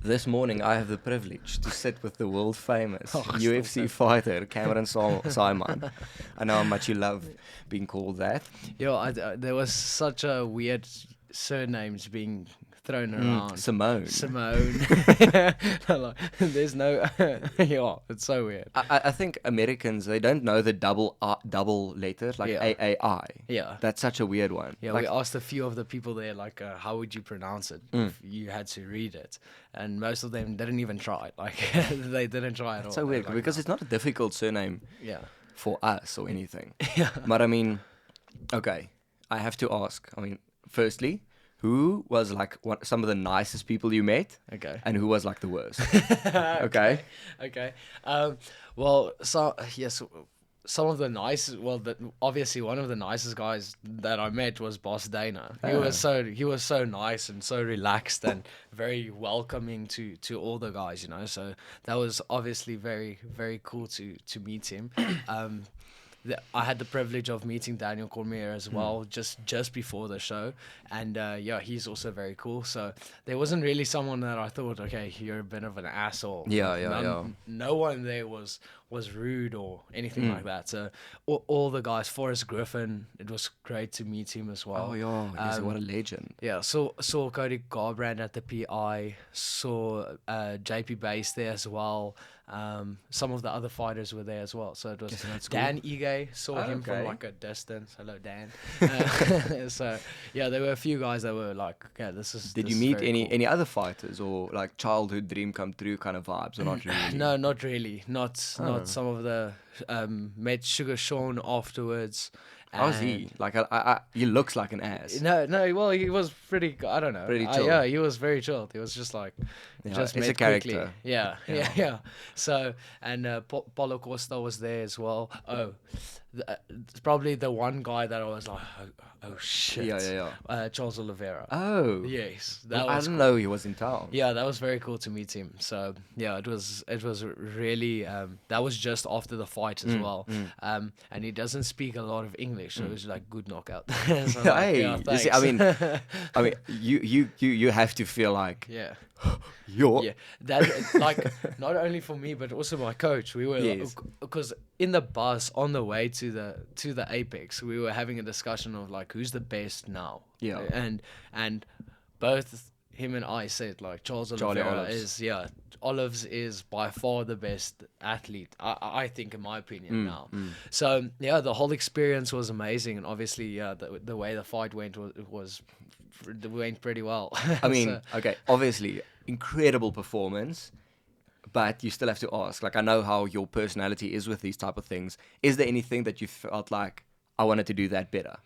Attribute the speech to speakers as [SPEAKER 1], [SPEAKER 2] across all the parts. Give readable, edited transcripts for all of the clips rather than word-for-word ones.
[SPEAKER 1] This morning, I have the privilege to sit with the world famous
[SPEAKER 2] Oh,
[SPEAKER 1] UFC fighter, Cameron Saaiman. I know how much you love being called that.
[SPEAKER 2] There was such a weird surnames being thrown around.
[SPEAKER 1] Simone.
[SPEAKER 2] Simone. Like, there's no. Yeah, it's so weird.
[SPEAKER 1] I think Americans, they don't know the double letters, like
[SPEAKER 2] Yeah.
[SPEAKER 1] AAI.
[SPEAKER 2] Yeah.
[SPEAKER 1] That's such a weird one.
[SPEAKER 2] Yeah,
[SPEAKER 1] Like,
[SPEAKER 2] we asked a few of the people there, like, how would you pronounce it if you had to read it? And most of them didn't even try. Like, they didn't try at all.
[SPEAKER 1] it's so weird
[SPEAKER 2] Like,
[SPEAKER 1] because it's not a difficult surname
[SPEAKER 2] yeah.
[SPEAKER 1] for us or anything.
[SPEAKER 2] Yeah.
[SPEAKER 1] But I mean, okay, I have to ask. I mean, firstly, who was like some of the nicest people you met,
[SPEAKER 2] Okay.
[SPEAKER 1] and who was like the worst? Okay.
[SPEAKER 2] Okay. Well, so yes, some of the nicest. Well, obviously one of the nicest guys that I met was Boss Dana. He was so nice and so relaxed and very welcoming to all the guys. You know, so that was obviously very very cool to meet him. I had the privilege of meeting Daniel Cormier as well, just before the show, and yeah, he's also very cool. So there wasn't really someone that I thought, okay, you're a bit of an asshole.
[SPEAKER 1] Yeah.
[SPEAKER 2] No one there was rude or anything like that. So all the guys, Forrest Griffin, it was great to meet him as well.
[SPEAKER 1] Oh yeah, what a legend.
[SPEAKER 2] Yeah, saw Cody Garbrandt at the PI, saw JP Base there as well. Some of the other fighters were there as well. So it was
[SPEAKER 1] that's
[SPEAKER 2] Dan Ige, saw him from
[SPEAKER 1] okay.
[SPEAKER 2] like a distance. Hello, Dan. So yeah, there were a few guys that were like, yeah, this is.
[SPEAKER 1] Did
[SPEAKER 2] this
[SPEAKER 1] you
[SPEAKER 2] is
[SPEAKER 1] meet
[SPEAKER 2] very
[SPEAKER 1] any
[SPEAKER 2] cool.
[SPEAKER 1] any other fighters or like childhood dream come true kind of vibes or not really?
[SPEAKER 2] No, not really. Not some of the met Sugar Sean afterwards.
[SPEAKER 1] How's he? Like, he looks like an ass.
[SPEAKER 2] No. Well, he was pretty. I don't know.
[SPEAKER 1] Pretty chill.
[SPEAKER 2] Yeah, he was very chilled. He was just like,
[SPEAKER 1] Yeah,
[SPEAKER 2] just
[SPEAKER 1] he's
[SPEAKER 2] met
[SPEAKER 1] a character.
[SPEAKER 2] quickly. Yeah. So and Paulo Costa was there as well. Oh, it's probably the one guy that I was like, oh shit.
[SPEAKER 1] Yeah.
[SPEAKER 2] Charles Oliveira.
[SPEAKER 1] Oh.
[SPEAKER 2] Yes,
[SPEAKER 1] Well,
[SPEAKER 2] that
[SPEAKER 1] I
[SPEAKER 2] was.
[SPEAKER 1] didn't know he was in town.
[SPEAKER 2] Yeah, that was very cool to meet him. So yeah, it was really that was just after the fight as well. And he doesn't speak a lot of English, so it was like good knockout. So I was like,
[SPEAKER 1] Hey,
[SPEAKER 2] yeah,
[SPEAKER 1] you see, I
[SPEAKER 2] thanks.
[SPEAKER 1] mean, you have to feel like
[SPEAKER 2] Yeah.
[SPEAKER 1] you're.
[SPEAKER 2] Yeah, that like not only for me but also my coach. We were
[SPEAKER 1] Yes.
[SPEAKER 2] because in the bus on the way to the Apex, we were having a discussion of like who's the best now.
[SPEAKER 1] Yeah.
[SPEAKER 2] And both him and I said like Charlie Oliveira
[SPEAKER 1] Olives.
[SPEAKER 2] Olives is by far the best athlete. I think in my opinion now. So yeah, the whole experience was amazing, and obviously yeah, the way the fight went went pretty well.
[SPEAKER 1] I mean,
[SPEAKER 2] So-
[SPEAKER 1] okay, obviously, incredible performance, but you still have to ask. Like, I know how your personality is with these type of things. Is there anything that you felt like I wanted to do that better?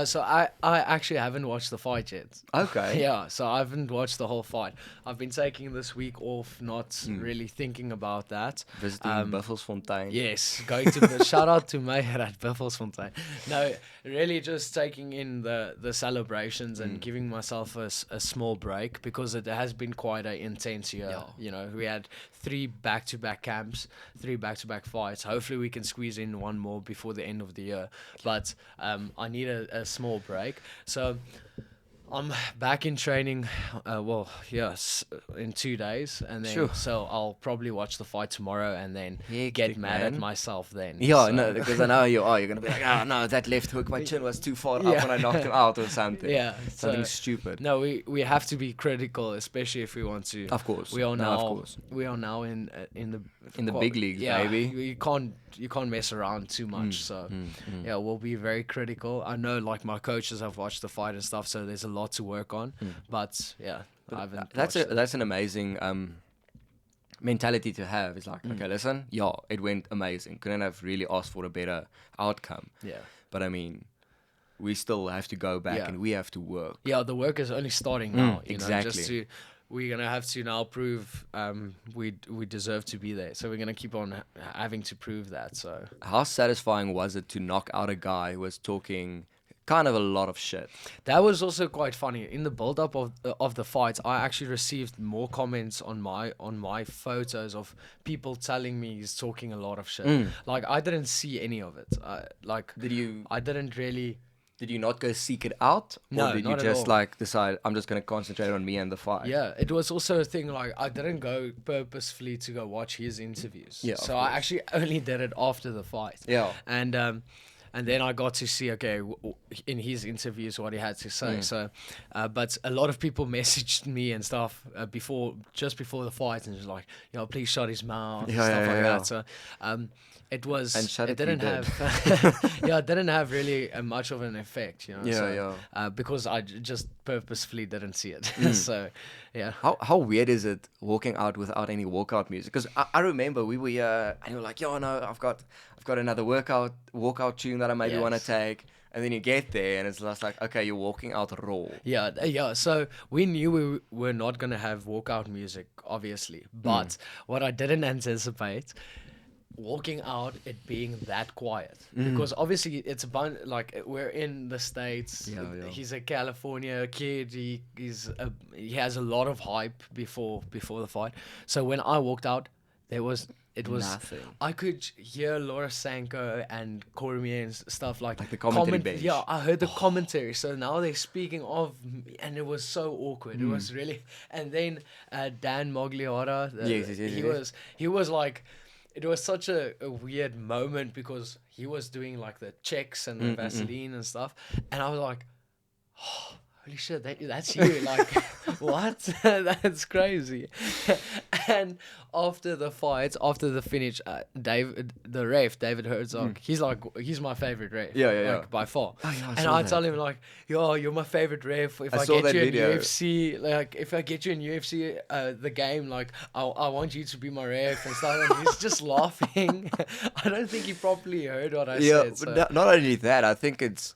[SPEAKER 2] So I actually haven't watched the fight yet.
[SPEAKER 1] Okay.
[SPEAKER 2] Yeah, so I haven't watched the whole fight. I've been taking this week off, not really thinking about that.
[SPEAKER 1] Visiting Buffelsfontein.
[SPEAKER 2] Yes, going to the shout out to Meyer at Buffelsfontein. No, really just taking in the celebrations and giving myself a small break because it has been quite an intense year.
[SPEAKER 1] Yeah.
[SPEAKER 2] You know, we had 3 back-to-back camps, 3 back-to-back fights. Hopefully we can squeeze in one more before the end of the year. But I need a small break. So I'm back in training, in 2 days, and then
[SPEAKER 1] Sure.
[SPEAKER 2] so I'll probably watch the fight tomorrow and then
[SPEAKER 1] Hectic,
[SPEAKER 2] get mad at
[SPEAKER 1] man.
[SPEAKER 2] myself then.
[SPEAKER 1] Yeah,
[SPEAKER 2] So-
[SPEAKER 1] no, because I know you're going to be like, oh, no, that left hook, my chin was too far up when I knocked him out or something.
[SPEAKER 2] Yeah,
[SPEAKER 1] Something
[SPEAKER 2] so-
[SPEAKER 1] stupid.
[SPEAKER 2] No, we have to be critical, especially if we want to.
[SPEAKER 1] Of course.
[SPEAKER 2] We are
[SPEAKER 1] No,
[SPEAKER 2] now.
[SPEAKER 1] of course.
[SPEAKER 2] We are now in the
[SPEAKER 1] big leagues, baby.
[SPEAKER 2] You can't mess around too much. So yeah, we'll be very critical. I know, like my coaches have watched the fight and stuff, so there's a lot to work on. But yeah, I haven't. watched it.
[SPEAKER 1] That's an amazing mentality to have. It's like, okay, listen, yeah, it went amazing. Couldn't have really asked for a better outcome.
[SPEAKER 2] Yeah.
[SPEAKER 1] But I mean, we still have to go back
[SPEAKER 2] Yeah.
[SPEAKER 1] and we have to work.
[SPEAKER 2] Yeah, the work is only starting now.
[SPEAKER 1] exactly.
[SPEAKER 2] We're gonna have to now prove we deserve to be there. So we're gonna keep on having to prove that. So
[SPEAKER 1] How satisfying was it to knock out a guy who was talking kind of a lot of shit?
[SPEAKER 2] that was also quite funny. In the build-up of the fight, I actually received more comments on my photos of people telling me he's talking a lot of shit. Like I didn't see any of it.
[SPEAKER 1] Did you?
[SPEAKER 2] I didn't really
[SPEAKER 1] Did you not go seek it out? Or
[SPEAKER 2] No,
[SPEAKER 1] did you
[SPEAKER 2] not at
[SPEAKER 1] just
[SPEAKER 2] all.
[SPEAKER 1] like decide, I'm just going to concentrate on me and the fight?
[SPEAKER 2] Yeah, it was also a thing like I didn't go purposefully to go watch his interviews.
[SPEAKER 1] Yeah,
[SPEAKER 2] so
[SPEAKER 1] of
[SPEAKER 2] I
[SPEAKER 1] course.
[SPEAKER 2] actually only did it after the fight.
[SPEAKER 1] Yeah.
[SPEAKER 2] And then I got to see in his interviews what he had to say.
[SPEAKER 1] Mm.
[SPEAKER 2] So, but a lot of people messaged me and stuff just before the fight, and just like, please shut his mouth and
[SPEAKER 1] Yeah,
[SPEAKER 2] stuff
[SPEAKER 1] yeah,
[SPEAKER 2] like
[SPEAKER 1] yeah.
[SPEAKER 2] that. So, it was
[SPEAKER 1] And shut
[SPEAKER 2] it
[SPEAKER 1] it, he
[SPEAKER 2] didn't
[SPEAKER 1] did.
[SPEAKER 2] have it didn't have really much of an effect,
[SPEAKER 1] Yeah,
[SPEAKER 2] so, because I just purposefully didn't see it.
[SPEAKER 1] Mm.
[SPEAKER 2] So, yeah.
[SPEAKER 1] How weird is it walking out without any walkout music? Because I remember we were here and you were like, yo, no, I've got another walkout tune that I maybe want to
[SPEAKER 2] Yes.
[SPEAKER 1] take. And then you get there and it's just like, okay, you're walking out raw.
[SPEAKER 2] Yeah. So we knew we were not gonna have walkout music, obviously. But what I didn't anticipate, walking out, it being that quiet, because obviously it's a bunch, like, we're in the States.
[SPEAKER 1] Yeah.
[SPEAKER 2] He's a California kid. He has a lot of hype before the fight. So when I walked out, it was
[SPEAKER 1] Nothing.
[SPEAKER 2] I could hear Laura Sanko and Cormier and stuff like
[SPEAKER 1] the commentary bench.
[SPEAKER 2] Yeah, I heard the commentary. So now they're speaking of me, and it was so awkward. It was really. And then Dan Mogliata,
[SPEAKER 1] Yes.
[SPEAKER 2] he was like, it was such a weird moment because he was doing like the checks and the Vaseline and stuff, and I was like, oh, holy shit, that's you. Like, what? That's crazy. And after the fight, after the finish, the ref, David Herzog, he's my favorite ref.
[SPEAKER 1] Yeah.
[SPEAKER 2] Like, by far.
[SPEAKER 1] Oh, yeah, I
[SPEAKER 2] And
[SPEAKER 1] saw
[SPEAKER 2] I
[SPEAKER 1] that.
[SPEAKER 2] tell him like, yo, you're my favorite ref. If I
[SPEAKER 1] saw
[SPEAKER 2] get
[SPEAKER 1] that
[SPEAKER 2] you in
[SPEAKER 1] video.
[SPEAKER 2] UFC, like, if I get you in UFC, the game, like, I want you to be my ref and stuff. And he's just laughing. I don't think he properly heard what I said. So.
[SPEAKER 1] But not only that, I think it's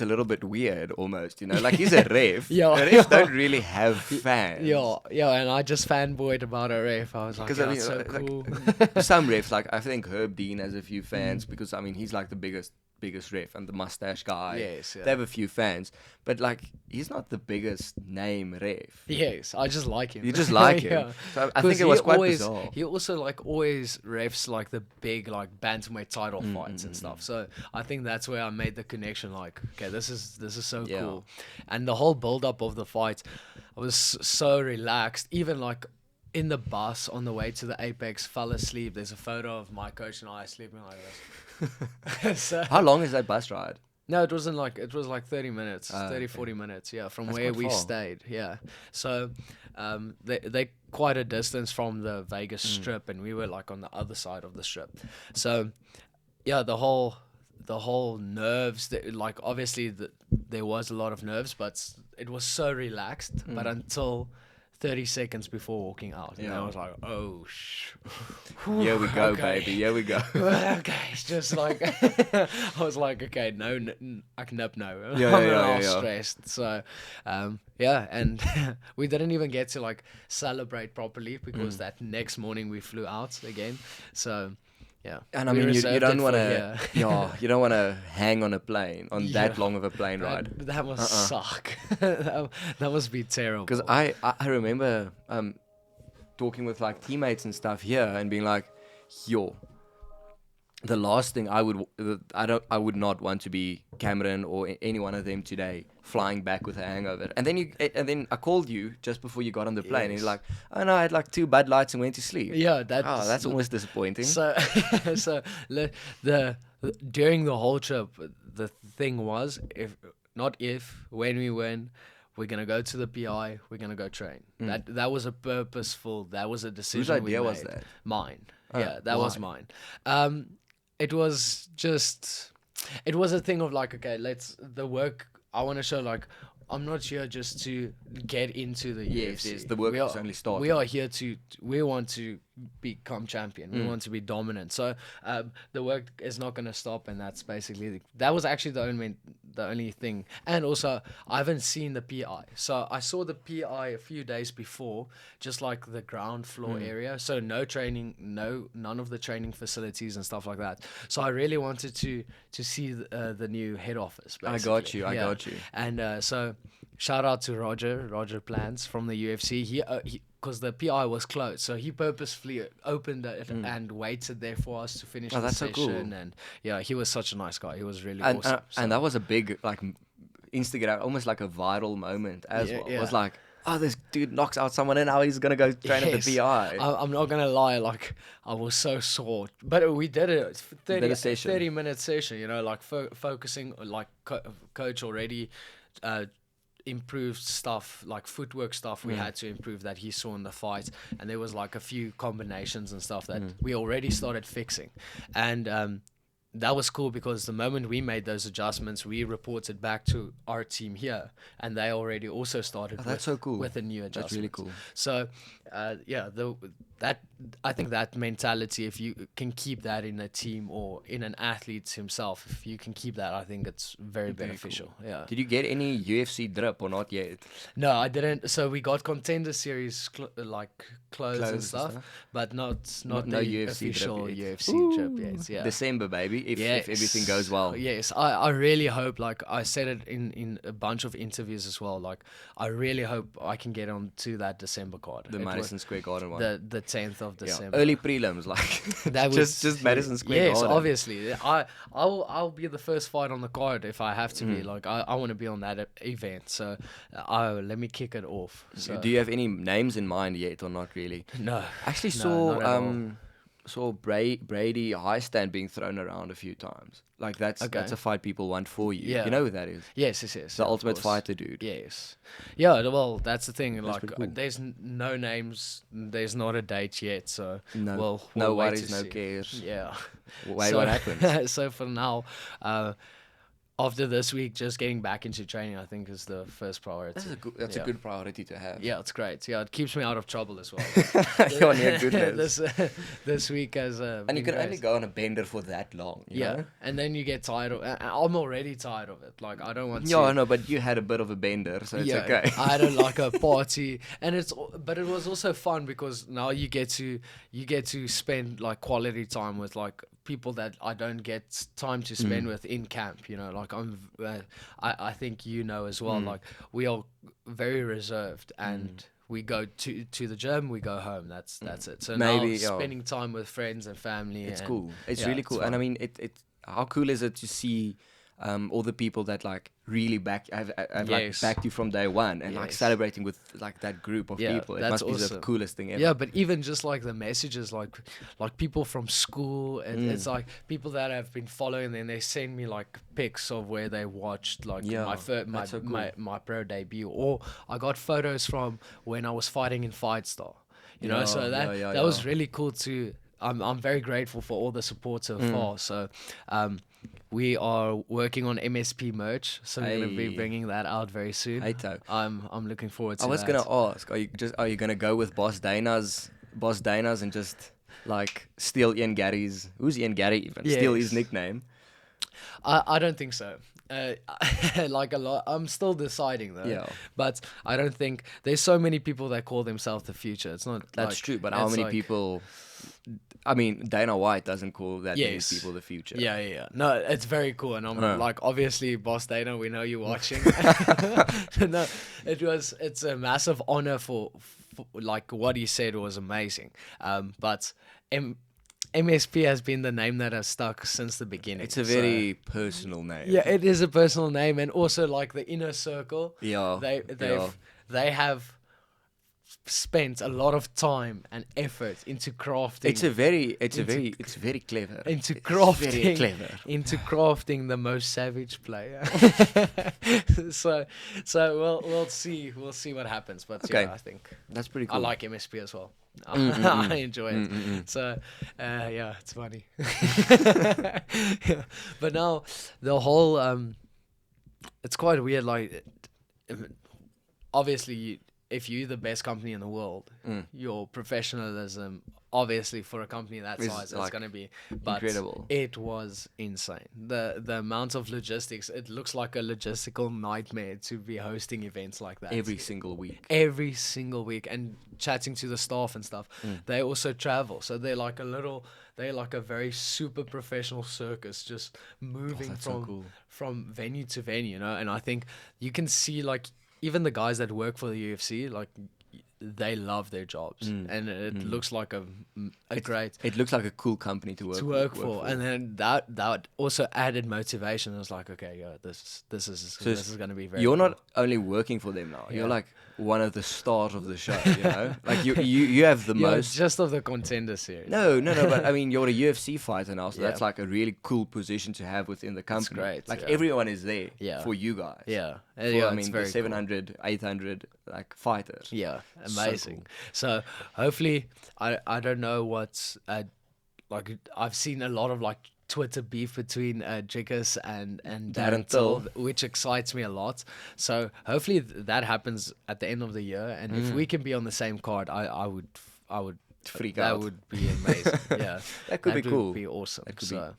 [SPEAKER 1] a little bit weird almost, like he's a ref.
[SPEAKER 2] Yeah.
[SPEAKER 1] Refs don't really have fans.
[SPEAKER 2] Yeah, and I just fanboyed about a ref. I was like,
[SPEAKER 1] Because
[SPEAKER 2] that's so cool.
[SPEAKER 1] Some refs, like I think Herb Dean has a few fans because he's like the biggest ref and the mustache guy.
[SPEAKER 2] Yes, yeah.
[SPEAKER 1] They have a few fans, but like he's not the biggest name ref.
[SPEAKER 2] Yes, I just like him.
[SPEAKER 1] You just like him.
[SPEAKER 2] Yeah.
[SPEAKER 1] So I think it was quite bizarre.
[SPEAKER 2] He also like always refs like the big like bantamweight title fights and stuff. So I think that's where I made the connection. Like, okay, this is so
[SPEAKER 1] Yeah.
[SPEAKER 2] cool. And the whole build up of the fight, I was so relaxed. Even like in the bus on the way to the Apex, fell asleep. There's a photo of my coach and I sleeping like this. So,
[SPEAKER 1] How long is that bus ride?
[SPEAKER 2] no, it was like 30 minutes, 30,
[SPEAKER 1] okay.
[SPEAKER 2] 40 minutes, yeah, from
[SPEAKER 1] That's
[SPEAKER 2] where
[SPEAKER 1] quite
[SPEAKER 2] we
[SPEAKER 1] far.
[SPEAKER 2] stayed, yeah. So, they quite a distance from the Vegas Strip, and we were like on the other side of the Strip. So, yeah, the whole nerves, like obviously there was a lot of nerves, but it was so relaxed. But until 30 seconds before walking out, and I
[SPEAKER 1] Yeah.
[SPEAKER 2] was like, oh,
[SPEAKER 1] Here we go,
[SPEAKER 2] okay.
[SPEAKER 1] baby. Here we go.
[SPEAKER 2] Okay, it's just like I was like, okay, no, I can no.
[SPEAKER 1] Yeah,
[SPEAKER 2] I'm
[SPEAKER 1] yeah,
[SPEAKER 2] all
[SPEAKER 1] yeah.
[SPEAKER 2] stressed. So, yeah, and we didn't even get to like celebrate properly because that next morning we flew out again. So, yeah.
[SPEAKER 1] And I
[SPEAKER 2] we
[SPEAKER 1] mean, you
[SPEAKER 2] reserved
[SPEAKER 1] don't
[SPEAKER 2] it
[SPEAKER 1] want
[SPEAKER 2] for
[SPEAKER 1] to,
[SPEAKER 2] here.
[SPEAKER 1] you don't want to hang on a plane on that
[SPEAKER 2] Yeah.
[SPEAKER 1] long of a plane ride.
[SPEAKER 2] That must suck. that must be terrible.
[SPEAKER 1] Because I remember talking with like teammates and stuff here and being like, yo, the last thing I would not want to be Cameron or any one of them today flying back with a hangover. And then I called you just before you got on the plane and
[SPEAKER 2] Yes.
[SPEAKER 1] you're like, oh no, I had like 2 Bud Lights and went to sleep.
[SPEAKER 2] Yeah,
[SPEAKER 1] That's almost disappointing.
[SPEAKER 2] So, during the whole trip, the thing was, when we win, we're gonna go to the PI, we're gonna go train. That was a purposeful. That was a decision.
[SPEAKER 1] Whose idea
[SPEAKER 2] we
[SPEAKER 1] was
[SPEAKER 2] made.
[SPEAKER 1] that?
[SPEAKER 2] Mine.
[SPEAKER 1] Oh,
[SPEAKER 2] Yeah, that was
[SPEAKER 1] why?
[SPEAKER 2] mine. It was a thing of like, okay, the work. I want to show like, I'm not here just to get into the
[SPEAKER 1] Yes,
[SPEAKER 2] UFC.
[SPEAKER 1] yes, the work
[SPEAKER 2] We
[SPEAKER 1] is
[SPEAKER 2] are-
[SPEAKER 1] only starting.
[SPEAKER 2] We are here we want to become champion. We want to be dominant. So the work is not going to stop, and that's basically that was actually the only thing. And also, I haven't seen the PI. So I saw the PI a few days before, just like the ground floor area. So no training, none of the training facilities and stuff like that. So I really wanted to see the new head office.
[SPEAKER 1] I
[SPEAKER 2] Basically.
[SPEAKER 1] got you.
[SPEAKER 2] And so shout out to Roger Plants from the UFC. because the PI was closed, so he purposefully opened it and waited there for us to finish the
[SPEAKER 1] that's so
[SPEAKER 2] session.
[SPEAKER 1] cool.
[SPEAKER 2] And yeah, he was such a nice guy. He was really
[SPEAKER 1] And
[SPEAKER 2] awesome.
[SPEAKER 1] and that was a big like Instagram, almost like a viral moment as well. It was like, oh, this dude knocks out someone and now he's gonna go train at the PI.
[SPEAKER 2] I'm not gonna lie, like I was so sore, but we did it. 30-minute session, you know, like focusing, like coach already improved stuff, like footwork stuff we had to improve that he saw in the fight, and there was like a few combinations and stuff that we already started fixing, and that was cool because the moment we made those adjustments, we reported back to our team here, and they already also started
[SPEAKER 1] so cool.
[SPEAKER 2] with a new adjustment.
[SPEAKER 1] That's really cool.
[SPEAKER 2] So, I think that mentality, if you can keep that in a team or in an athlete himself, if you can keep that, I think it's very beneficial. Cool. Yeah.
[SPEAKER 1] Did you get any UFC drip or not yet?
[SPEAKER 2] No, I didn't. So we got Contender series clothes and stuff, but not the UFC official UFC drip yet. Yeah.
[SPEAKER 1] December, baby. If everything goes well.
[SPEAKER 2] Yes, I really hope. Like I said it in a bunch of interviews as well. Like I really hope I can get on to that December card.
[SPEAKER 1] The Madison Square Garden one.
[SPEAKER 2] The 10th of December.
[SPEAKER 1] Early prelims, like
[SPEAKER 2] that was
[SPEAKER 1] just Madison Square Garden.
[SPEAKER 2] Yes, obviously. I'll be the first fight on the card if I have to be. Like I want to be on that event. So let me kick it off. So.
[SPEAKER 1] Do you have any names in mind yet or not really?
[SPEAKER 2] No.
[SPEAKER 1] Actually saw Brady Highstand being thrown around a few times. Like that's a fight people want for you.
[SPEAKER 2] Yeah.
[SPEAKER 1] You know who that is?
[SPEAKER 2] Yes.
[SPEAKER 1] The Ultimate Fighter dude.
[SPEAKER 2] Yes. Yeah, well, that's the thing. Like,
[SPEAKER 1] cool.
[SPEAKER 2] there's no names. There's not a date yet. So, we'll
[SPEAKER 1] no
[SPEAKER 2] wait
[SPEAKER 1] worries,
[SPEAKER 2] to
[SPEAKER 1] no
[SPEAKER 2] see.
[SPEAKER 1] cares.
[SPEAKER 2] Yeah.
[SPEAKER 1] Wait, what happens?
[SPEAKER 2] So for now, after this week, just getting back into training, I think, is the first priority.
[SPEAKER 1] That's a good priority to have.
[SPEAKER 2] Yeah, it's great. Yeah, it keeps me out of trouble as well.
[SPEAKER 1] Goodness.
[SPEAKER 2] this week has
[SPEAKER 1] and you can only go on a bender for that long. You know?
[SPEAKER 2] And then you get tired of. I'm already tired of it. Like I don't want to.
[SPEAKER 1] Yeah, no, but you had a bit of a bender, so it's okay.
[SPEAKER 2] I had a party, and but it was also fun because now you get to spend like quality time with like people that I don't get time to spend with in camp. You know, like I think you know as well. Like we are very reserved and. We go to the gym, we go home. That's it. So maybe now spending time with friends and family.
[SPEAKER 1] It's cool. It's really cool. And I mean, it how cool is it to see all the people that like really backed you from day one and like celebrating with like that group of people. It must be the coolest thing ever.
[SPEAKER 2] Yeah, but even just like the messages, like people from school, and it's like people that have been following, and they send me like pics of where they watched like my pro debut, or I got photos from when I was fighting in Fight Star. You know, so that was really cool too. I'm very grateful for all the support so far. So we are working on MSP merch, so we're going to be bringing that out very soon. I'm looking forward to that.
[SPEAKER 1] I was going to ask, are you going to go with Boss Dana's and just like steal Ian Gary's, who's Ian Gary even? Yes. Steal his nickname?
[SPEAKER 2] I don't think so. Like a lot, I'm still deciding though. Yeah. But I don't think there's so many people that call themselves the future. It's not.
[SPEAKER 1] That's true. But how many people? I mean, Dana White doesn't call that many people the future.
[SPEAKER 2] Yeah. No, it's very cool, and I'm like, obviously, Boss Dana, we know you're watching. No, it's a massive honor for like what he said was amazing. But MSP has been the name that has stuck since the beginning.
[SPEAKER 1] It's a very personal name.
[SPEAKER 2] Yeah, it is a personal name, and also like the inner circle.
[SPEAKER 1] Yeah,
[SPEAKER 2] they have spent a lot of time and effort into crafting.
[SPEAKER 1] It's very clever.
[SPEAKER 2] Into crafting,
[SPEAKER 1] very clever.
[SPEAKER 2] Into crafting the most savage player. so we'll see what happens. But
[SPEAKER 1] okay.
[SPEAKER 2] Yeah, I think
[SPEAKER 1] that's pretty cool.
[SPEAKER 2] I like MSP as well. I enjoy it. So yeah, it's funny. Yeah. But now the whole it's quite weird. Like obviously, if you're the best company in the world, your professionalism, obviously for a company that size, it's going to be
[SPEAKER 1] incredible.
[SPEAKER 2] It was insane. The amount of logistics, it looks like a logistical nightmare to be hosting events like that.
[SPEAKER 1] Every single week.
[SPEAKER 2] And chatting to the staff and stuff. They also travel. So they're like a very super professional circus, just moving from venue to venue, you know? And I think you can see like, even the guys that work for the UFC, like they love their jobs, and it looks like a great
[SPEAKER 1] It looks like a cool company to work
[SPEAKER 2] for. And then that also added motivation. I was like, okay, yeah, this is going to be very.
[SPEAKER 1] You're
[SPEAKER 2] cool.
[SPEAKER 1] not only working for them now.
[SPEAKER 2] Yeah.
[SPEAKER 1] You're like one of the stars of the show. You know, like you have the
[SPEAKER 2] Yeah,
[SPEAKER 1] most.
[SPEAKER 2] just of the Contender series.
[SPEAKER 1] No. But I mean, you're a UFC fighter now, so
[SPEAKER 2] Yeah.
[SPEAKER 1] that's like a really cool position to have within the company.
[SPEAKER 2] great,
[SPEAKER 1] Like
[SPEAKER 2] yeah.
[SPEAKER 1] everyone is there
[SPEAKER 2] Yeah.
[SPEAKER 1] for you guys.
[SPEAKER 2] Yeah,
[SPEAKER 1] For,
[SPEAKER 2] yeah,
[SPEAKER 1] I
[SPEAKER 2] it's
[SPEAKER 1] mean,
[SPEAKER 2] very
[SPEAKER 1] the
[SPEAKER 2] cool.
[SPEAKER 1] 700, 800 like fighters.
[SPEAKER 2] Yeah,
[SPEAKER 1] So
[SPEAKER 2] amazing.
[SPEAKER 1] cool.
[SPEAKER 2] So hopefully, I don't know what's like. I've seen a lot of like Twitter beef between Jiggers and Darren Till, which excites me a lot. So hopefully that happens at the end of the year, and if we can be on the same card, I would
[SPEAKER 1] Freak
[SPEAKER 2] that
[SPEAKER 1] out.
[SPEAKER 2] would be amazing. Yeah,
[SPEAKER 1] That could be cool.
[SPEAKER 2] Would be awesome.
[SPEAKER 1] That could
[SPEAKER 2] so.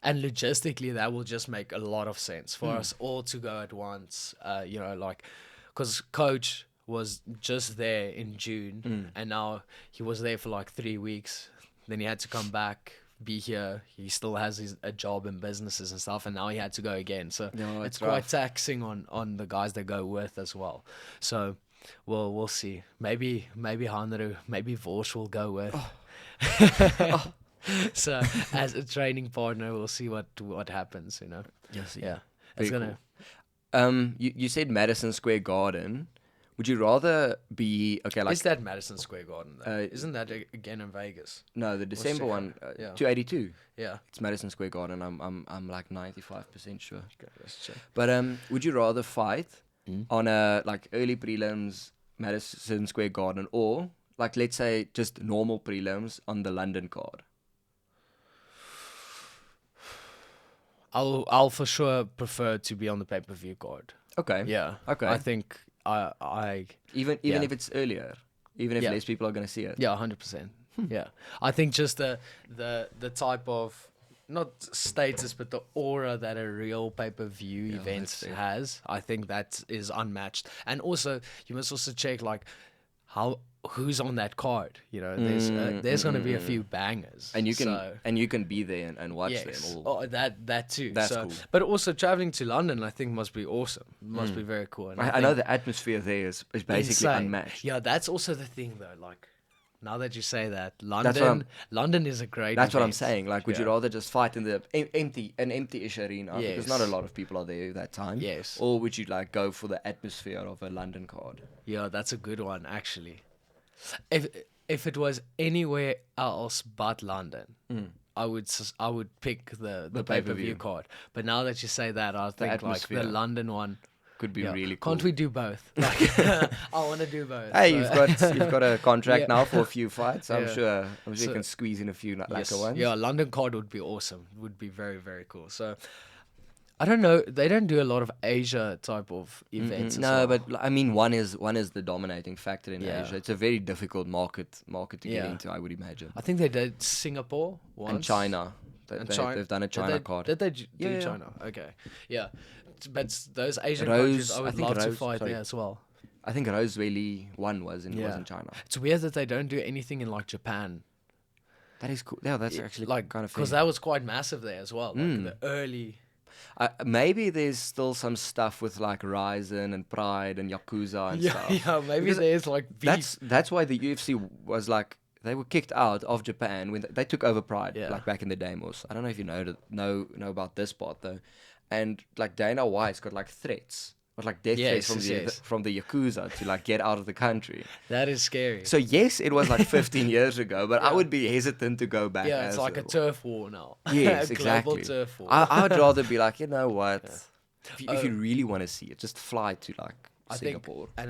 [SPEAKER 2] And logistically, that will just make a lot of sense for us all to go at once. You know, like, because Coach was just there in June, and now he was there for like 3 weeks. Then he had to come back, be here. He still has a job and businesses and stuff, and now he had to go again. So
[SPEAKER 1] No,
[SPEAKER 2] it's
[SPEAKER 1] it's
[SPEAKER 2] quite
[SPEAKER 1] rough.
[SPEAKER 2] taxing on the guys that go with as well. So, we'll see. Maybe Hanru, maybe Vorsch will go with. So as a training partner, we'll see what happens. You know.
[SPEAKER 1] Yes.
[SPEAKER 2] Yeah,
[SPEAKER 1] Very
[SPEAKER 2] it's gonna.
[SPEAKER 1] You said Madison Square Garden. Would you rather be okay? Like
[SPEAKER 2] Is that Madison Square Garden? Though?
[SPEAKER 1] Uh,
[SPEAKER 2] Isn't that again in Vegas?
[SPEAKER 1] no, the December one,
[SPEAKER 2] Yeah.
[SPEAKER 1] 282.
[SPEAKER 2] Yeah.
[SPEAKER 1] It's Madison Square Garden. I'm like 95% sure.
[SPEAKER 2] Okay, let's check.
[SPEAKER 1] But would you rather fight on a like early prelims Madison Square Garden, or like let's say just normal prelims on the London card?
[SPEAKER 2] I'll for sure prefer to be on the pay-per-view card.
[SPEAKER 1] Okay.
[SPEAKER 2] Yeah.
[SPEAKER 1] Okay.
[SPEAKER 2] I think I
[SPEAKER 1] Even
[SPEAKER 2] Yeah.
[SPEAKER 1] if it's earlier, even if
[SPEAKER 2] Yeah.
[SPEAKER 1] less people are gonna see it.
[SPEAKER 2] yeah, 100%. Yeah. I think just the type of not status but the aura that a real pay-per-view event
[SPEAKER 1] that's fair.
[SPEAKER 2] has, I think that is unmatched. And also you must also check like who's on that card, you know. There's going to be a few bangers.
[SPEAKER 1] And you can
[SPEAKER 2] so,
[SPEAKER 1] be there and watch
[SPEAKER 2] yes.
[SPEAKER 1] them all.
[SPEAKER 2] Oh, that too.
[SPEAKER 1] That's
[SPEAKER 2] so,
[SPEAKER 1] cool.
[SPEAKER 2] But also traveling to London, I think must be awesome. Must be very cool. And
[SPEAKER 1] I know the atmosphere there is basically
[SPEAKER 2] insane.
[SPEAKER 1] unmatched.
[SPEAKER 2] Yeah, that's also the thing though. Like now that you say that,
[SPEAKER 1] That's what
[SPEAKER 2] London is a great.
[SPEAKER 1] That's what I'm
[SPEAKER 2] event.
[SPEAKER 1] saying. Like, would you
[SPEAKER 2] Yeah.
[SPEAKER 1] rather just fight in the empty-ish arena because not a
[SPEAKER 2] Yes.
[SPEAKER 1] lot of people are there that time?
[SPEAKER 2] Yes.
[SPEAKER 1] Or would you like go for the atmosphere of a London card?
[SPEAKER 2] Yeah, that's a good one actually. If it was anywhere else but London, I would pick the pay-per-view
[SPEAKER 1] pay-per-view.
[SPEAKER 2] card. But now that you say that, I think like the
[SPEAKER 1] atmosphere.
[SPEAKER 2] London one
[SPEAKER 1] Could be
[SPEAKER 2] yeah.
[SPEAKER 1] really cool.
[SPEAKER 2] Can't we do both? Like, I want to do both.
[SPEAKER 1] Hey,
[SPEAKER 2] so-
[SPEAKER 1] you've got a contract
[SPEAKER 2] Yeah.
[SPEAKER 1] now for a few fights. I'm
[SPEAKER 2] Yeah.
[SPEAKER 1] sure you
[SPEAKER 2] So-
[SPEAKER 1] can squeeze in a few
[SPEAKER 2] Yes.
[SPEAKER 1] lacquer ones.
[SPEAKER 2] Yeah, London card would be awesome. Would be very, very cool. So I don't know. They don't do a lot of Asia type of events. as
[SPEAKER 1] No,
[SPEAKER 2] well.
[SPEAKER 1] but I mean, one is the dominating factor in
[SPEAKER 2] Yeah.
[SPEAKER 1] Asia. It's a very difficult market to get
[SPEAKER 2] Yeah.
[SPEAKER 1] into, I would imagine.
[SPEAKER 2] I think they did Singapore once.
[SPEAKER 1] And China,
[SPEAKER 2] And China.
[SPEAKER 1] they've done a
[SPEAKER 2] Did
[SPEAKER 1] China
[SPEAKER 2] they-
[SPEAKER 1] card.
[SPEAKER 2] Did they do
[SPEAKER 1] Yeah.
[SPEAKER 2] China? Okay. Yeah. But those Asian
[SPEAKER 1] Rose-
[SPEAKER 2] countries, I
[SPEAKER 1] I
[SPEAKER 2] would
[SPEAKER 1] think
[SPEAKER 2] love to
[SPEAKER 1] Rose-
[SPEAKER 2] fight
[SPEAKER 1] sorry.
[SPEAKER 2] there as well.
[SPEAKER 1] I think Roseville one was in
[SPEAKER 2] Yeah.
[SPEAKER 1] China.
[SPEAKER 2] It's weird that they don't do anything in like Japan.
[SPEAKER 1] That is cool. Yeah, that's actually
[SPEAKER 2] like
[SPEAKER 1] kind of
[SPEAKER 2] because
[SPEAKER 1] fair.
[SPEAKER 2] that was quite massive there as well. Like the early.
[SPEAKER 1] Maybe there's still some stuff with like Ryzen and Pride and Yakuza and
[SPEAKER 2] Yeah,
[SPEAKER 1] stuff.
[SPEAKER 2] yeah. Maybe
[SPEAKER 1] Because
[SPEAKER 2] there's like beef.
[SPEAKER 1] That's why the UFC was like they were kicked out of Japan when they took over Pride,
[SPEAKER 2] Yeah.
[SPEAKER 1] like back in the day. Most I don't know if you know about this part though, and like Dana White's got like threats, but like death
[SPEAKER 2] Yes,
[SPEAKER 1] threats
[SPEAKER 2] yes.
[SPEAKER 1] from the Yakuza to like get out of the country.
[SPEAKER 2] That is scary.
[SPEAKER 1] So yes, it was like 15 years ago, but I would be hesitant to go back.
[SPEAKER 2] Yeah, it's
[SPEAKER 1] as
[SPEAKER 2] like a
[SPEAKER 1] well.
[SPEAKER 2] turf war now.
[SPEAKER 1] Yes,
[SPEAKER 2] A
[SPEAKER 1] exactly.
[SPEAKER 2] Global turf war.
[SPEAKER 1] I would rather be like, you know what? If you really want to see it, just fly to like
[SPEAKER 2] I
[SPEAKER 1] Singapore.
[SPEAKER 2] think an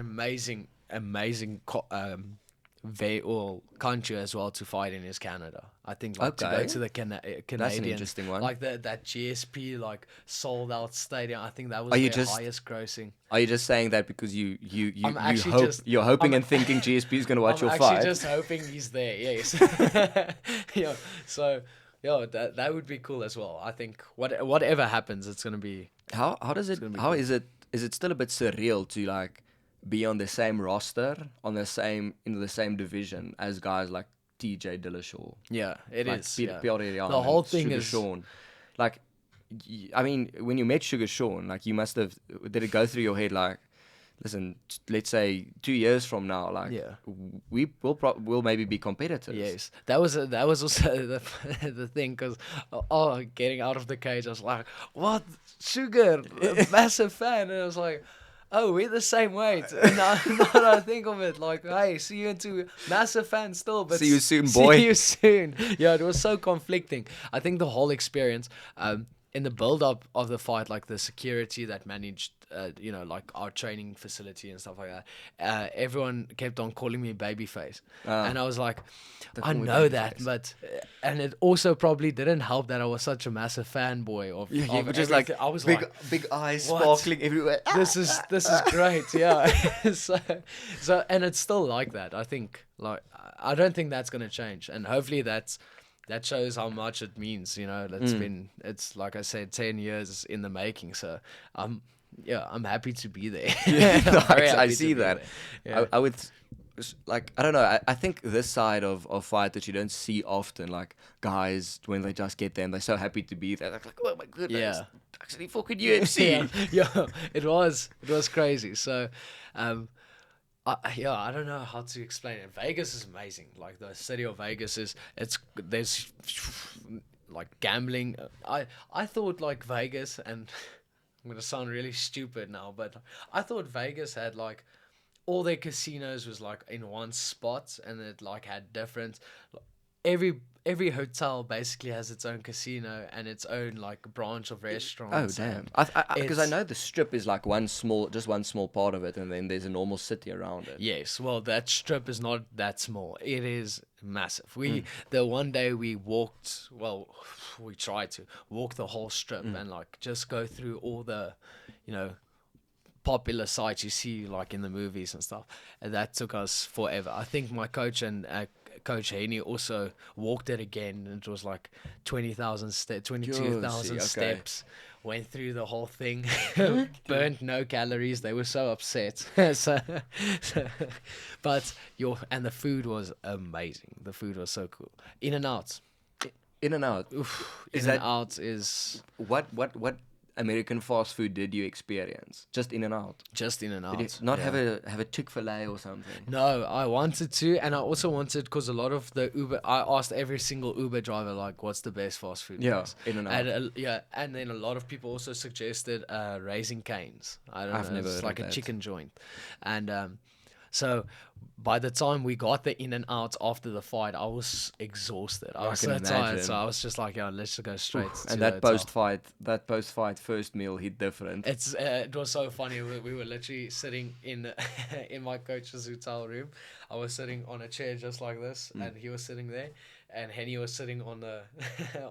[SPEAKER 2] amazing country as well to fight in is Canada. I think like to go
[SPEAKER 1] Okay.
[SPEAKER 2] to the Canadian.
[SPEAKER 1] That's an interesting one.
[SPEAKER 2] Like that GSP like sold out stadium. I think that was
[SPEAKER 1] Are you
[SPEAKER 2] their
[SPEAKER 1] just-
[SPEAKER 2] highest grossing.
[SPEAKER 1] Are you just saying that because
[SPEAKER 2] I'm actually
[SPEAKER 1] you're hoping
[SPEAKER 2] I'm-
[SPEAKER 1] and thinking GSP is going to watch
[SPEAKER 2] I'm
[SPEAKER 1] your
[SPEAKER 2] actually
[SPEAKER 1] fight?
[SPEAKER 2] just hoping he's there. Yes. Yeah. So yeah, that would be cool as well. I think whatever happens, it's gonna be.
[SPEAKER 1] How is it?
[SPEAKER 2] gonna be
[SPEAKER 1] How
[SPEAKER 2] cool.
[SPEAKER 1] is it? Is it still a bit surreal to like be on the same roster in the same division as guys like TJ Dillashaw?
[SPEAKER 2] Yeah, it
[SPEAKER 1] Like
[SPEAKER 2] is.
[SPEAKER 1] Peter
[SPEAKER 2] yeah.
[SPEAKER 1] Pereira
[SPEAKER 2] The whole
[SPEAKER 1] and
[SPEAKER 2] thing
[SPEAKER 1] Sugar
[SPEAKER 2] is-
[SPEAKER 1] Sean. Like, I mean, when you met Sugar Sean, like you must have. Did it go through your head like listen, let's say 2 years from now, like
[SPEAKER 2] Yeah.
[SPEAKER 1] we'll maybe be competitors.
[SPEAKER 2] Yes, that was also the thing, because getting out of the cage, I was like, "What, Sugar, a massive fan," and I was like, "Oh, we're the same weight." And now that I think of it, like, "Hey, see you in 2, massive fan still, but
[SPEAKER 1] See you soon, boy."
[SPEAKER 2] See you soon." Yeah, it was so conflicting. I think the whole experience, in the build-up of the fight, like the security that managed, like our training facility and stuff like that, everyone kept on calling me babyface, and I was like, I
[SPEAKER 1] call me
[SPEAKER 2] know that,
[SPEAKER 1] babyface.
[SPEAKER 2] but and it also probably didn't help that I was such a massive fanboy of.
[SPEAKER 1] You
[SPEAKER 2] of
[SPEAKER 1] were just like
[SPEAKER 2] everything. I was
[SPEAKER 1] big,
[SPEAKER 2] like,
[SPEAKER 1] big eyes
[SPEAKER 2] "What?
[SPEAKER 1] sparkling everywhere.
[SPEAKER 2] this is great, yeah." so and it's still like that. I think, like, I don't think that's gonna change, and hopefully that shows how much it means. It's like I said, 10 years in the making. So I'm happy to be there.
[SPEAKER 1] No,
[SPEAKER 2] I'm very
[SPEAKER 1] I
[SPEAKER 2] happy to
[SPEAKER 1] see
[SPEAKER 2] be
[SPEAKER 1] that.
[SPEAKER 2] there. Yeah.
[SPEAKER 1] I would, like, I don't know. I think this side of fight that you don't see often, like guys when they just get there and they're so happy to be there, like, oh my goodness,
[SPEAKER 2] Yeah.
[SPEAKER 1] actually fucking UFC.
[SPEAKER 2] yeah, it was crazy. So, I don't know how to explain it. Vegas is amazing. Like, the city of Vegas there's like gambling. I thought, like, Vegas, and I'm gonna sound really stupid now, but I thought Vegas had, like, all their casinos was like in one spot, and it like had different. Every hotel basically has its own casino and its own, like, branch of
[SPEAKER 1] Oh
[SPEAKER 2] restaurants.
[SPEAKER 1] damn!
[SPEAKER 2] and
[SPEAKER 1] Because I
[SPEAKER 2] it's-
[SPEAKER 1] know the strip is like one small part of it, and then there's a normal city around it.
[SPEAKER 2] Yes, well, that strip is not that small. It is massive.
[SPEAKER 1] Mm.
[SPEAKER 2] The one day we walked, well, we tried to walk the whole strip
[SPEAKER 1] Mm.
[SPEAKER 2] and, like, just go through all the, popular sites you see, like, in the movies and stuff. And that took us forever. I think my coach and Coach Haney also walked it again, and it was like 22,000
[SPEAKER 1] okay.
[SPEAKER 2] steps. Went through the whole thing, burnt no calories. They were so upset. But the food was amazing. The food was so cool. In and out.
[SPEAKER 1] In and out.
[SPEAKER 2] Oof,
[SPEAKER 1] Is
[SPEAKER 2] in and
[SPEAKER 1] that-
[SPEAKER 2] out is
[SPEAKER 1] What American fast food did you experience? Just In and Out.
[SPEAKER 2] just in and out.
[SPEAKER 1] Did you not
[SPEAKER 2] yeah.
[SPEAKER 1] have a Chick-fil-A or something?
[SPEAKER 2] No, I wanted to, and I also wanted, because a lot of the Uber, I asked every single Uber driver, like, what's the best fast food
[SPEAKER 1] Yeah,
[SPEAKER 2] place?
[SPEAKER 1] In and Out.
[SPEAKER 2] And and then a lot of people also suggested Raising Cane's. I don't
[SPEAKER 1] I've
[SPEAKER 2] know,
[SPEAKER 1] never
[SPEAKER 2] it's
[SPEAKER 1] heard
[SPEAKER 2] like
[SPEAKER 1] of
[SPEAKER 2] a
[SPEAKER 1] that.
[SPEAKER 2] chicken joint, and so by the time we got the In and Out after the fight, I was exhausted. I was
[SPEAKER 1] can
[SPEAKER 2] so tired,
[SPEAKER 1] imagine.
[SPEAKER 2] so I was just like, let's just go straight. to
[SPEAKER 1] And
[SPEAKER 2] the
[SPEAKER 1] that
[SPEAKER 2] hotel.
[SPEAKER 1] post fight first meal hit different.
[SPEAKER 2] It was so funny. We were literally sitting in in my coach's hotel room. I was sitting on a chair just like this, and he was sitting there, and Henny was sitting on the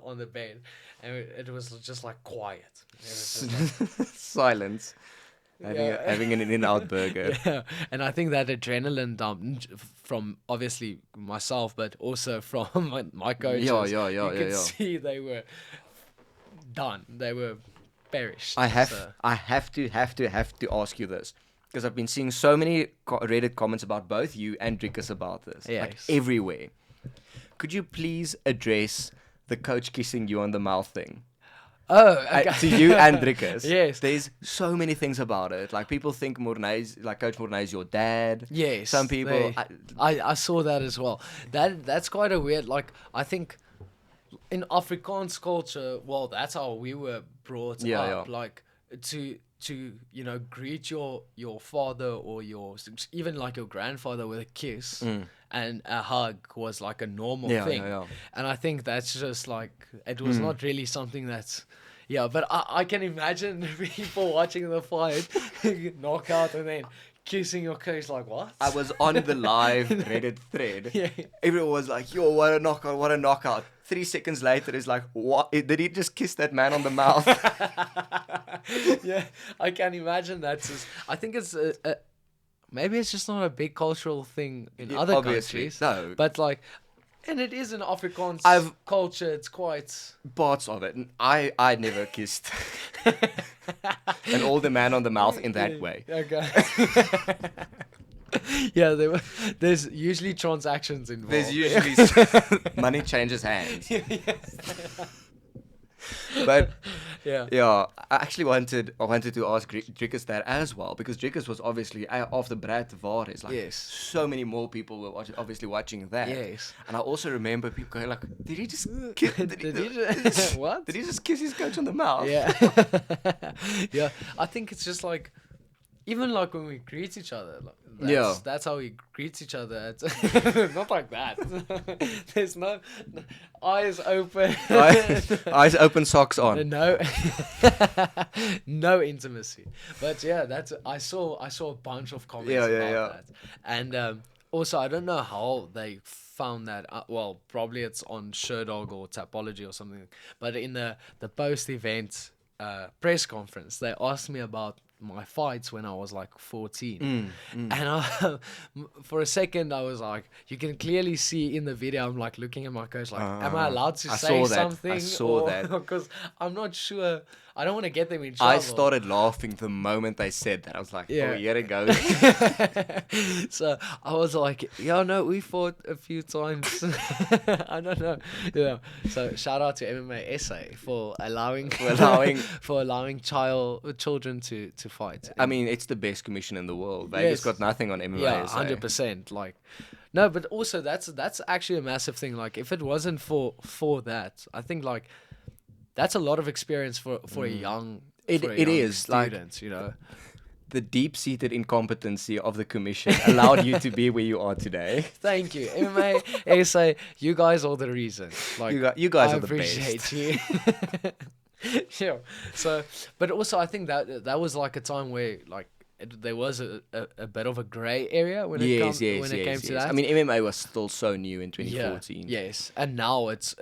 [SPEAKER 2] on the bed, and it was just like quiet. It was just like,
[SPEAKER 1] Silence.
[SPEAKER 2] Yeah.
[SPEAKER 1] Having an In-N-Out burger.
[SPEAKER 2] yeah, and I think that adrenaline dump from obviously myself, but also from my coaches.
[SPEAKER 1] Yeah,
[SPEAKER 2] You could
[SPEAKER 1] yeah.
[SPEAKER 2] see they were done. They were perished.
[SPEAKER 1] I have
[SPEAKER 2] so-
[SPEAKER 1] to ask you this, because I've been seeing so many Reddit comments about both you and Drickus about this, like
[SPEAKER 2] Yes.
[SPEAKER 1] everywhere. Could you please address the coach kissing you on the mouth thing?
[SPEAKER 2] Oh, okay.
[SPEAKER 1] To you and Drickus.
[SPEAKER 2] Yes.
[SPEAKER 1] There's so many things about it. Like, people think Coach Mornay is your dad.
[SPEAKER 2] Yes.
[SPEAKER 1] Some people.
[SPEAKER 2] I saw that as well. That's quite a weird. Like, I think in Afrikaans culture, well, that's how we were brought
[SPEAKER 1] Yeah,
[SPEAKER 2] up.
[SPEAKER 1] yeah.
[SPEAKER 2] Like, to greet your father or even like your grandfather with a kiss and a hug was like a normal
[SPEAKER 1] Yeah,
[SPEAKER 2] thing.
[SPEAKER 1] yeah.
[SPEAKER 2] And I think that's just like, it was not really something that's. Yeah, but I can imagine people watching the fight knockout and then kissing your coach, like, what?
[SPEAKER 1] I was on the live Reddit thread.
[SPEAKER 2] Yeah.
[SPEAKER 1] Everyone was like, yo, what a knockout, what a knockout. 3 seconds later, it's like, what? Did he just kiss that man on the mouth?
[SPEAKER 2] Yeah, I can imagine that. I think it's maybe it's just not a big cultural thing in
[SPEAKER 1] Yeah,
[SPEAKER 2] other
[SPEAKER 1] obviously,
[SPEAKER 2] countries.
[SPEAKER 1] no.
[SPEAKER 2] But like, and it is an Afrikaans culture. It's quite.
[SPEAKER 1] Parts of it. I never kissed an older man on the mouth in that way.
[SPEAKER 2] Okay. Yeah, there's usually transactions involved.
[SPEAKER 1] There's usually money changes hands. But
[SPEAKER 2] Yeah.
[SPEAKER 1] yeah, I actually wanted to ask Drickus that as well, because Drickus was obviously after Brad Tavares, like
[SPEAKER 2] Yes.
[SPEAKER 1] so many more people were obviously watching that.
[SPEAKER 2] Yes.
[SPEAKER 1] And I also remember people going like, did he just
[SPEAKER 2] What?
[SPEAKER 1] Did he just kiss his coach on the mouth?
[SPEAKER 2] Yeah. Yeah. I think it's just like, even like when we greet each other, like, that's how we greet each other. It's not like that. There's no eyes open.
[SPEAKER 1] Eyes open, socks on.
[SPEAKER 2] No, no intimacy. But yeah, I saw a bunch of comments about that, and also I don't know how they found that. Well, probably it's on Sherdog or Tapology or something. But in the post event press conference, they asked me about my fights when I was like 14, and for a second I was like, you can clearly see in the video I'm like looking at my coach like, am I allowed to say something?
[SPEAKER 1] I saw that
[SPEAKER 2] because I'm not sure. I don't want to get them in trouble.
[SPEAKER 1] I started laughing the moment they said that. I was like, oh, here it goes.
[SPEAKER 2] So I was like, yeah, no, we fought a few times. I don't know. Yeah. So shout out to MMA SA for allowing children to fight.
[SPEAKER 1] I mean, it's the best commission in the world. Vegas got nothing on MMA.
[SPEAKER 2] Yeah, 100%. Like, no, but also that's actually a massive thing. Like, if it wasn't for that, I think like that's a lot of experience for a young student,
[SPEAKER 1] like,
[SPEAKER 2] you know.
[SPEAKER 1] The deep-seated incompetency of the commission allowed you to be where you are today.
[SPEAKER 2] Thank you, MMA SA. You guys are the reason. Like,
[SPEAKER 1] you guys
[SPEAKER 2] I
[SPEAKER 1] are the best.
[SPEAKER 2] appreciate you. Yeah. So, but also I think that was like a time where like there was a bit of a grey area when it came to that.
[SPEAKER 1] I mean, MMA was still so new in 2014.
[SPEAKER 2] Yeah, yes, and now it's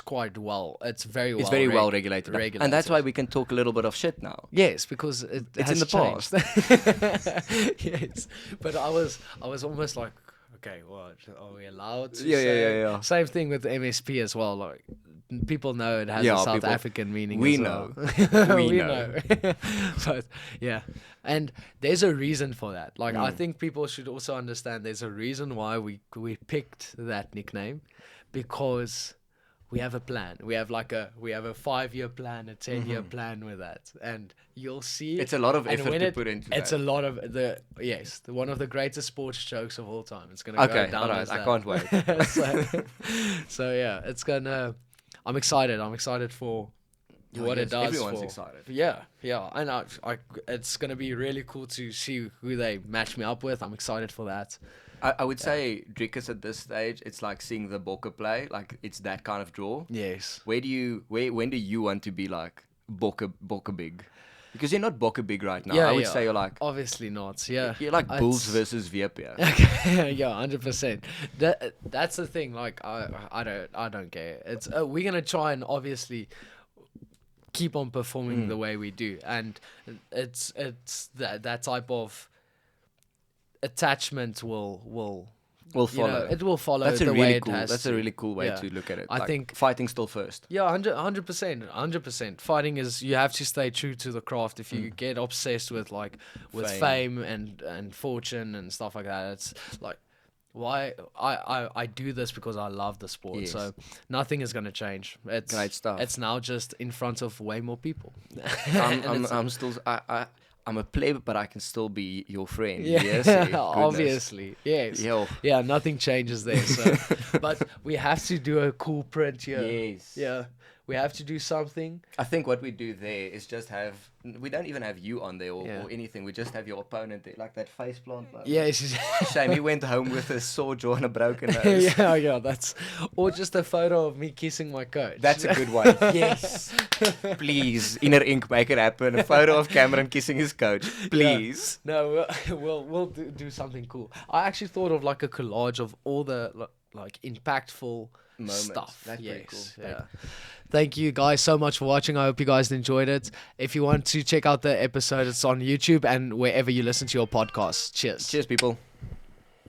[SPEAKER 2] quite well. It's very
[SPEAKER 1] well regulated. And that's why we can talk a little bit of shit now.
[SPEAKER 2] Yes, because it's
[SPEAKER 1] in the
[SPEAKER 2] past. Yes, but I was almost like, okay, what are we allowed to say?
[SPEAKER 1] Yeah.
[SPEAKER 2] Same thing with the MSP as well. Like, people know it has a South African meaning.
[SPEAKER 1] We
[SPEAKER 2] as
[SPEAKER 1] know.
[SPEAKER 2] Well.
[SPEAKER 1] We know.
[SPEAKER 2] But yeah, and there's a reason for that. Like, I think people should also understand there's a reason why we picked that nickname, because we have a plan. We have a 5-year plan, a 10-year plan with that, and you'll see.
[SPEAKER 1] It's a lot of effort to put into.
[SPEAKER 2] It's a lot of one of the greatest sports jokes of all time. It's gonna go down as that.
[SPEAKER 1] I can't wait.
[SPEAKER 2] So yeah, it's gonna. I'm excited. I'm excited for what it does.
[SPEAKER 1] Everyone's excited.
[SPEAKER 2] Yeah, and it's gonna be really cool to see who they match me up with. I'm excited for that.
[SPEAKER 1] I would say Drickus at this stage, it's like seeing the Bokke play. Like, it's that kind of draw.
[SPEAKER 2] Yes.
[SPEAKER 1] When do you want to be like Bokke big? Because you're not Bokke big right now. I would say you're like,
[SPEAKER 2] obviously not. Yeah.
[SPEAKER 1] You're like Bulls versus Viepia.
[SPEAKER 2] Okay. Yeah, 100%. That's the thing. Like, I don't care. It's we're gonna try and obviously keep on performing the way we do, and it's that type of attachment will follow. It will follow. That's the way it has.
[SPEAKER 1] That's a really cool way to look at it.
[SPEAKER 2] I think
[SPEAKER 1] fighting still first.
[SPEAKER 2] Yeah, 100%. Fighting is, you have to stay true to the craft. If you get obsessed with fame and fortune and stuff like that, it's like, why I do this because I love the sport.
[SPEAKER 1] Yes.
[SPEAKER 2] So nothing is gonna change. It's
[SPEAKER 1] great stuff.
[SPEAKER 2] It's now just in front of way more people.
[SPEAKER 1] I'm a pleb, but I can still be your friend.
[SPEAKER 2] Yeah,
[SPEAKER 1] yes,
[SPEAKER 2] obviously. Yes. Yeah, nothing changes there. So, but we have to do a cool print here.
[SPEAKER 1] Yes.
[SPEAKER 2] Yeah. We have to do something.
[SPEAKER 1] I think what we do there is just we don't even have you on there or anything. We just have your opponent there, like that face plant.
[SPEAKER 2] Yes.
[SPEAKER 1] Shame he went home with a sore jaw and a broken nose.
[SPEAKER 2] Yeah, or just a photo of me kissing my coach.
[SPEAKER 1] That's a good one. Yes. Please, Inner Ink, make it happen. A photo of Cameron kissing his coach. Please.
[SPEAKER 2] Yeah. No, we'll do something cool. I actually thought of like a collage of all the like impactful stuff.
[SPEAKER 1] That's pretty cool.
[SPEAKER 2] Yeah. Thank you guys so much for watching. I hope you guys enjoyed it. If you want to check out the episode, it's on YouTube and wherever you listen to your podcasts. Cheers.
[SPEAKER 1] Cheers, people.